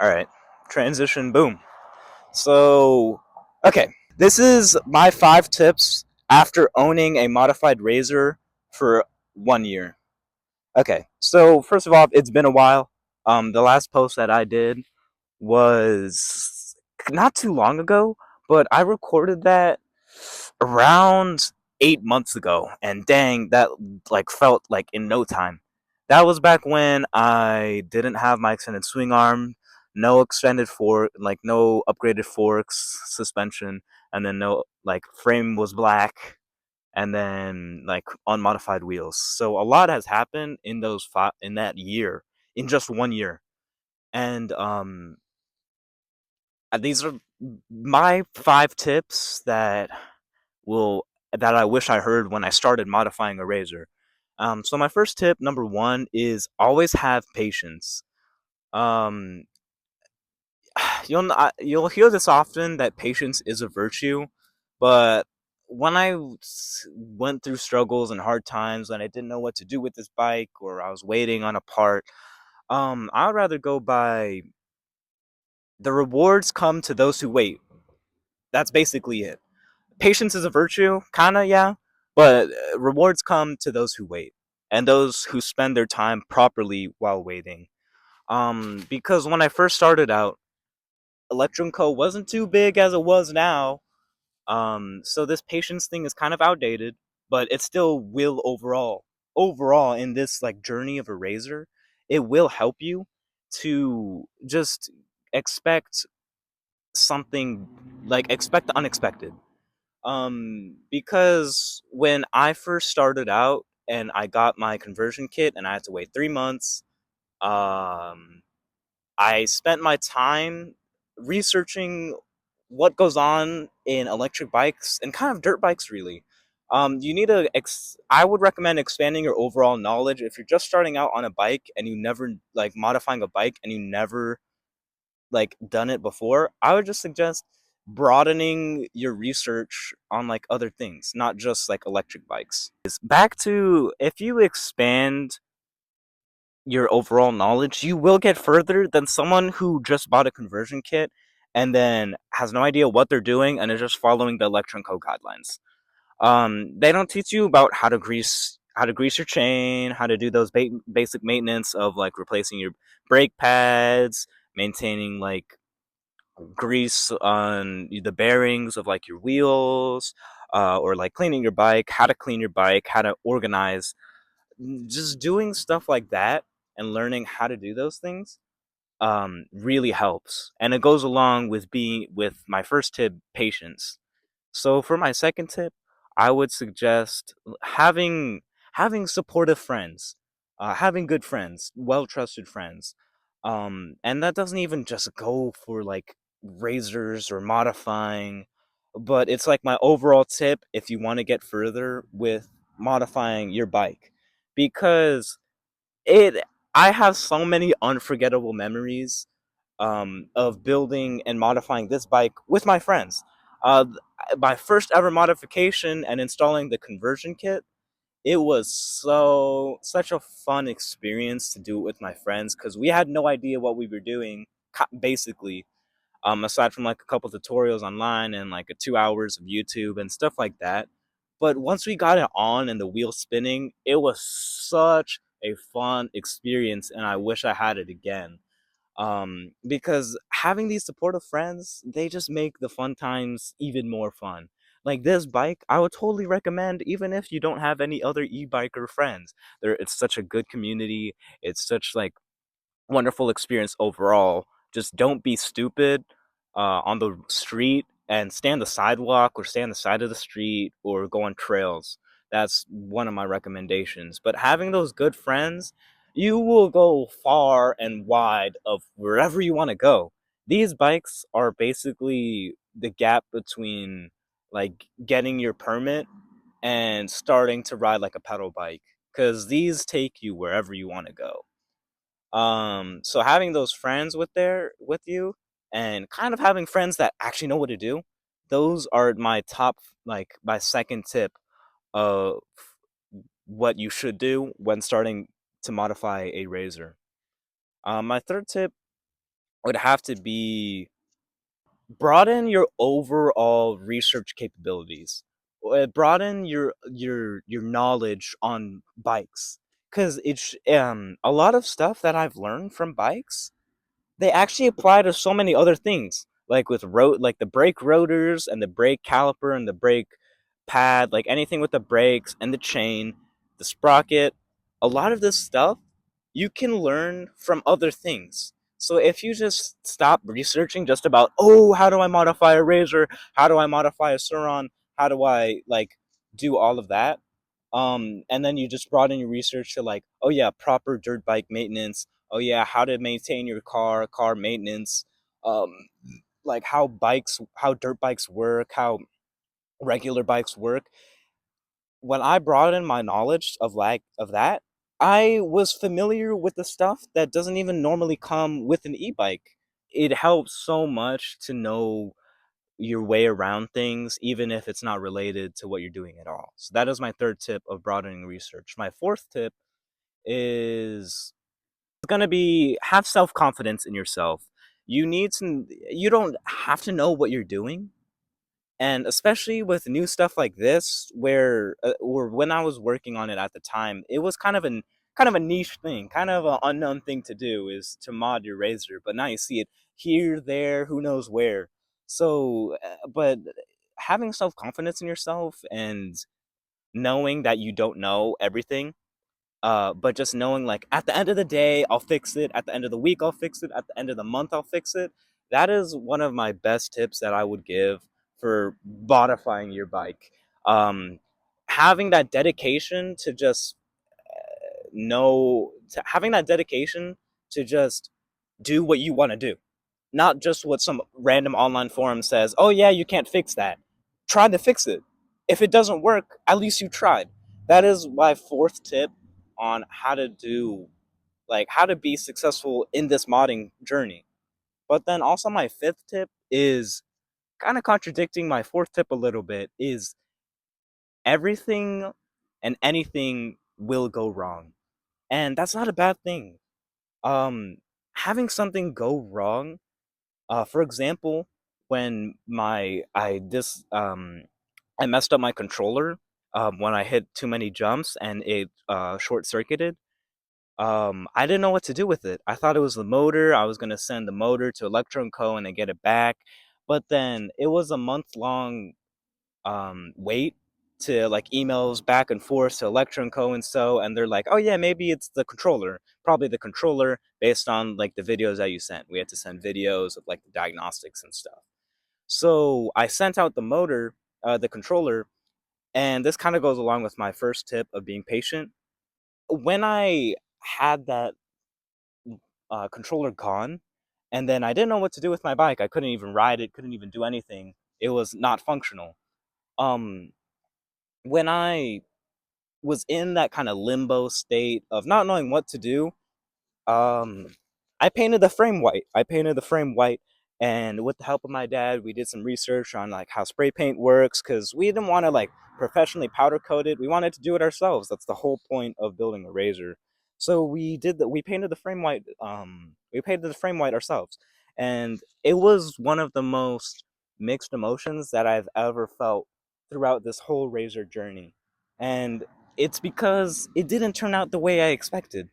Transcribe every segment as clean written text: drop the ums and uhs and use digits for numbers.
All right. Transition. Boom. So, okay. This is my 5 tips after owning a modified razor for 1 year. Okay. So, first of all, it's been a while. The last post that I did was not too long ago, but I recorded that around 8 months ago, and dang, that like felt like in no time. That was back when I didn't have my extended swing arm, no extended fork, like no upgraded forks, suspension, and then no like frame was black, and then like unmodified wheels. So a lot has happened in in that year, in just 1 year, and these are my 5 tips will that I wish I heard when I started modifying a razor. So my first tip, number one, is always have patience. Um, you'll hear this often that patience is a virtue, but when went through struggles and hard times when I didn't know what to do with this bike or I was waiting on a part, I'd rather go by the rewards come to those who wait. That's basically it. Patience is a virtue, kinda, yeah, but rewards come to those who wait and those who spend their time properly while waiting. Because when I first started out, Electrum Co wasn't too big as it was now. So this patience thing is kind of outdated, but it still will overall. Overall, in this like journey of a razor, it will help you to just expect something expect the unexpected. Because when I first started out and I got my conversion kit and I had to wait 3 months, um, I spent my time researching what goes on in electric bikes and kind of dirt bikes, really. You need to. I would recommend expanding your overall knowledge if you're just starting out on a bike and you never like modifying a bike and you never like done it before. I would just suggest broadening your research on like other things, not just like electric bikes. Back to if you expand your overall knowledge, you will get further than someone who just bought a conversion kit and then has no idea what they're doing and is just following the Electron Code guidelines. They don't teach you about how to grease your chain, how to do those basic maintenance of like replacing your brake pads, maintaining like grease on the bearings of like your wheels, or like cleaning your bike, how to clean your bike, how to organize, just doing stuff like that and learning how to do those things really helps. And it goes along with being with my first tip, patience. So for my second tip, I would suggest having supportive friends, having good friends, well trusted friends, and that doesn't even just go for like razors or modifying, but it's like my overall tip if you want to get further with modifying your bike, because it I have so many unforgettable memories of building and modifying this bike with my friends. My first ever modification and installing the conversion kit, it was such a fun experience to do it with my friends because we had no idea what we were doing, basically, aside from like a couple tutorials online and like 2 hours of YouTube and stuff like that. But once we got it on and the wheel spinning, it was such a fun experience, and I wish I had it again. Because having these supportive friends, they just make the fun times even more fun. Like this bike, I would totally recommend even if you don't have any other e-biker friends. It's such a good community. It's such like wonderful experience overall. Just don't be stupid on the street and stay on the sidewalk or stay on the side of the street or go on trails. That's one of my recommendations. But having those good friends, you will go far and wide of wherever you want to go. These bikes are basically the gap between like getting your permit and starting to ride like a pedal bike because these take you wherever you want to go. So having those friends with you and kind of having friends that actually know what to do, those are my top, like my second tip of what you should do when starting to modify a razor. My third tip would have to be broaden your overall research capabilities. Broaden your knowledge on bikes, because it's a lot of stuff that I've learned from bikes, they actually apply to so many other things, like with like the brake rotors and the brake caliper and the brake pad, like anything with the brakes and the chain, the sprocket. A lot of this stuff you can learn from other things. So if you just stop researching just about, oh, how do I modify a razor, how do I modify a Suron, how do I like do all of that, and then you just broaden your research to like, oh yeah, proper dirt bike maintenance, oh yeah, how to maintain your car maintenance, um like how dirt bikes work, how regular bikes work. When I broadened my knowledge of that, I was familiar with the stuff that doesn't even normally come with an e-bike. It helps so much to know your way around things, even if it's not related to what you're doing at all. So that is my third tip of broadening research. My fourth tip is going to be have self-confidence in yourself. You don't have to know what you're doing, and especially with new stuff like this, where or when I was working on it at the time, it was kind of a niche thing, kind of an unknown thing to do, is to mod your razor. But now you see it here, there, who knows where. So but having self-confidence in yourself and knowing that you don't know everything, but just knowing like at the end of the day I'll fix it, at the end of the week I'll fix it, at the end of the month I'll fix it. That is one of my best tips that I would give for modifying your bike. Um, having that dedication to just having that dedication to just do what you want to do, not just what some random online forum says. Oh yeah, you can't fix that. Try to fix it. If it doesn't work, at least you tried. That is my fourth tip on how to do, like how to be successful in this modding journey. But then also my fifth tip is kind of contradicting my fourth tip a little bit, is everything and anything will go wrong. And that's not a bad thing. Um having something go wrong, for example, when my I this I messed up my controller when I hit too many jumps and it short circuited. I didn't know what to do with it. I thought it was the motor. I was gonna send the motor to Electro and Co. and then get it back, but then it was a month long wait to like emails back and forth to Electro and Co. And they're like, oh yeah, maybe it's the controller, probably the controller based on like the videos that you sent. We had to send videos of like the diagnostics and stuff. So I sent out the motor, the controller, and this kind of goes along with my first tip of being patient. When I had that controller gone, and then I didn't know what to do with my bike. I couldn't even ride it, couldn't even do anything. It was not functional. Um, when I was in that kind of limbo state of not knowing what to do, um, I painted the frame white. And with the help of my dad, we did some research on like how spray paint works, because we didn't want to like professionally powder coat it. We wanted to do it ourselves. That's the whole point of building a razor. So we did that. We painted the frame white. We painted the frame white ourselves, and it was one of the most mixed emotions that I've ever felt throughout this whole razor journey. And it's because it didn't turn out the way I expected.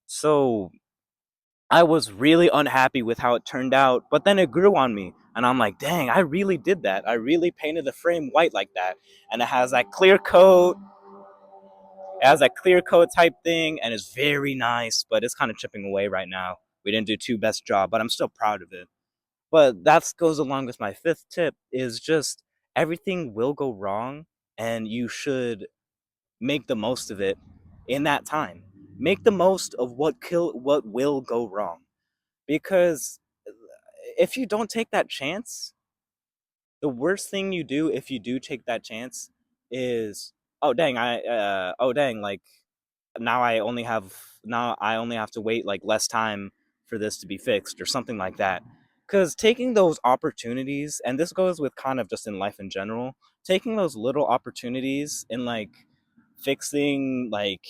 So I was really unhappy with how it turned out, but then it grew on me. And I'm like, dang, I really did that. I really painted the frame white like that. And it has that clear coat. It has that clear coat type thing, and it's very nice, but it's kind of chipping away right now. We didn't do too best job, but I'm still proud of it. But that goes along with my fifth tip, is just everything will go wrong, and you should make the most of it in that time. Make the most of what will go wrong, because if you don't take that chance, the worst thing you do if you do take that chance is, oh dang, like now I only have to wait like less time for this to be fixed or something like that. Cuz taking those opportunities, and this goes with kind of just in life in general, taking those little opportunities in like fixing like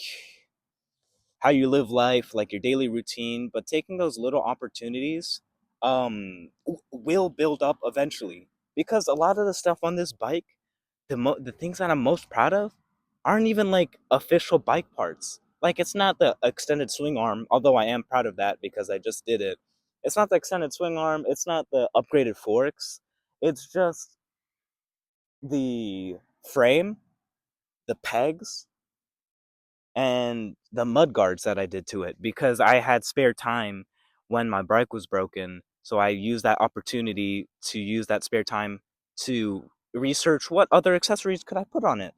how you live life, like your daily routine, but taking those little opportunities will build up eventually, because a lot of the stuff on this bike, the things that I'm most proud of aren't even like official bike parts. Like, it's not the extended swing arm, although I am proud of that because I just did it. It's not the extended swing arm, it's not the upgraded forks. It's just the frame, the pegs, and the mud guards that I did to it, because I had spare time when my bike was broken. So I used that opportunity to use that spare time to research what other accessories could I put on it.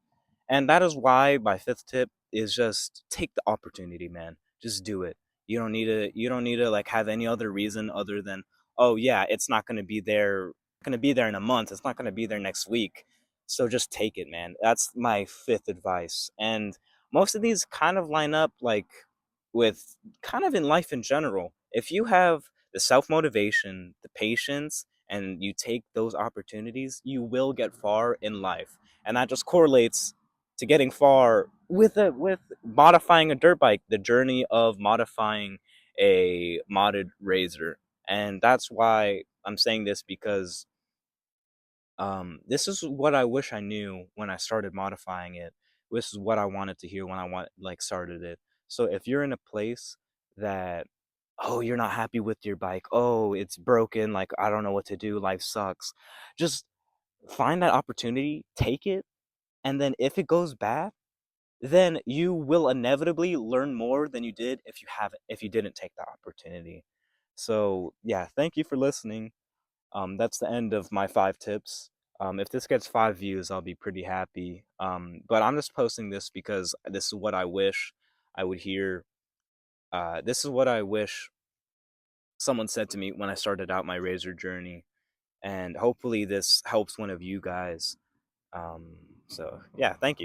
And that is why my fifth tip is just take the opportunity, man. Just do it. You don't need to like have any other reason other than, oh yeah, it's not going to be there, going to be there in a month. It's not going to be there next week. So just take it, man. That's my fifth advice. And most of these kind of line up like with kind of in life in general. If you have the self motivation, the patience, and you take those opportunities, you will get far in life. And that just correlates to getting far with modifying a dirt bike, the journey of modifying a modded razor. And that's why I'm saying this, because this is what I wish I knew when I started modifying it. This is what I wanted to hear when started it. So if you're in a place that, oh, you're not happy with your bike, oh, it's broken, like I don't know what to do, life sucks, just find that opportunity, take it, and then if it goes bad, then you will inevitably learn more than you did if you didn't take the opportunity. So yeah, thank you for listening. That's the end of my 5 tips. If this gets 5 views, I'll be pretty happy. But I'm just posting this because this is what I wish I would hear. This is what I wish someone said to me when I started out my razor journey, and hopefully this helps one of you guys. So yeah, thank you.